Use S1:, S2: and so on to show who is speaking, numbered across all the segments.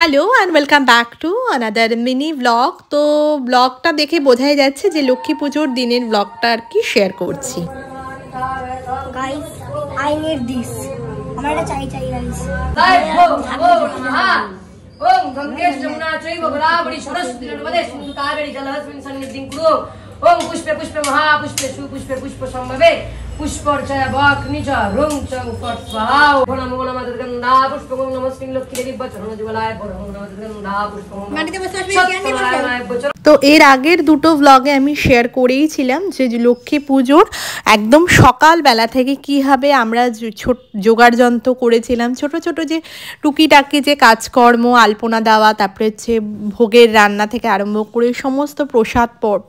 S1: Hello and welcome back to another mini blog. তো ব্লগটা দেখে বোঝাই যাচ্ছে যে লক্ষ্মী পুজোর দিনের ব্লগটা আর কি শেয়ার করছি।
S2: গাইস আই নিড দিস, আমার এটা চাই গাইস।
S3: ওম গঙ্গেশ যমুনা চৈব গোদাবরী সরস্বতী নর্মদে সিন্ধু কাবেরী জলহস্মিন সন্নিধিং কুরু। ওম পুষ্পে পুষ্পে মহাপুষ্পে সুপুষ্পে পুষ্প সম্ভবে পুষ্পর্চয় বগ্নিচ রুং চং ফট স্বাহা। ওম নমো নমঃ দুর্গন্ধা পুষ্পং নমস্মিং লক্ষ্মী দেবী বচরণ যুগলায় ওম নমঃ দুর্গন্ধা পুষ্পং মাটিতে বসে আসবে।
S1: তো এর আগের দুটো ব্লগে আমি শেয়ার করেইছিলাম যে লক্ষ্মী পুজোর একদম সকালবেলা থেকে কীভাবে আমরা জোগাড় যন্ত্র করেছিলাম, ছোট ছোট যে টুকিটাকি যে কাজকর্ম, আলপনা দেওয়া, তারপরে হচ্ছে ভোগের রান্না থেকে আরম্ভ করে সমস্ত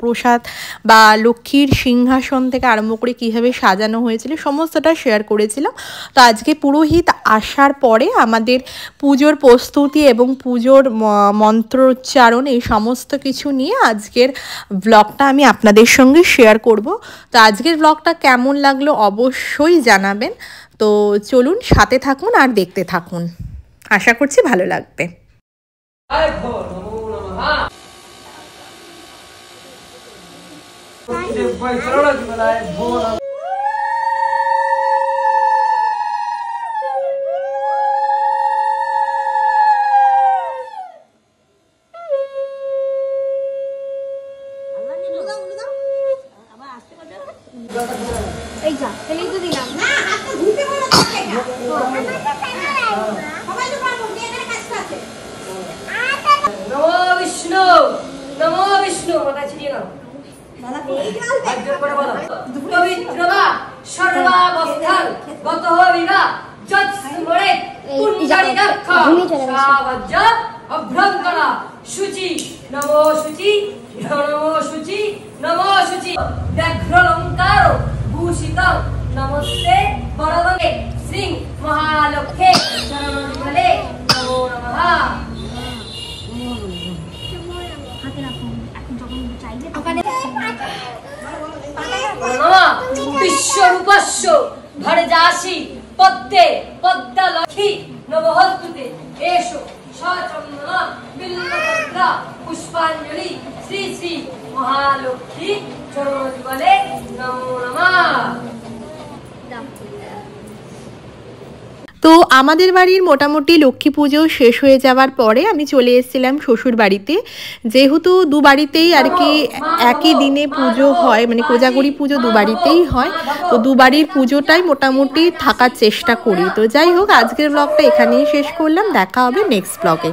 S1: প্রসাদ বা লক্ষ্মীর সিংহাসন থেকে আরম্ভ করে কীভাবে সাজানো হয়েছিল সমস্তটা শেয়ার করেছিলাম। তো আজকে পুরোহিত আসার পরে আমাদের পুজোর প্রস্তুতি এবং পুজোর মন্ত্রোচ্চারণ এই সমস্ত কিছু নিয়ে আজকের ব্লগটা আমি আপনাদের সঙ্গে শেয়ার করব। তো আজকের ব্লগটা কেমন লাগলো অবশ্যই জানাবেন। তো চলুন সাথে থাকুন আর দেখতে থাকুন, আশা করছি ভালো লাগবে।
S2: এই যা ফেলেই তো দিলাম না, হাতটা ধুতে বলো তাকে। সবাই তো পারবো, এখানে কাজটা আছে।
S3: নমো বিষ্ণু নমো বিষ্ণু মাথা ছিড়িয়ে নাও।
S2: দাদা এই গাল
S3: হাত জোড় করে বলো পবিত্রবা সর্বাবস্থান গতঃ বিবা যৎ স্মরে পুণ্ডরী দক্ষ সাবজ্জ অভ্রঙ্করা শুচি নমো শুচি নমো শুচি নমো শুচি ব্যাঘ্রলঙ্কার ভূষিত নমস্তে বরদে শ্রী মহালক্ষ্মে চরণে নমো নমঃ।
S2: হাতে রাখুন, এখন যখন চাইবে
S3: বিশ্বরূপস্য ধরে যাসি পদ্মে পদ্মা লক্ষ্মী নবহস্তুতে এসো সচন্দন বিল্লপত্র পুষ্পাঞ্জলি শ্রী শ্রী মহালক্ষ্মী চরণযুগলে নমো নমঃ।
S1: তো আমাদের বাড়ির মোটামুটি লক্ষ্মী পুজো শেষ হয়ে যাওয়ার পরে আমি চলে এসেছিলাম শ্বশুর বাড়িতে। যেহেতু দু বাড়িতেই আর কি একই দিনে পুজো হয়, মানে কোজাগরি পুজো দু বাড়িতেই হয়, তো দু বাড়ির পুজোটাই মোটামুটি থাকার চেষ্টা করি। তো যাই হোক, আজকের ব্লগটা এখানেই শেষ করলাম, দেখা হবে নেক্সট ব্লগে।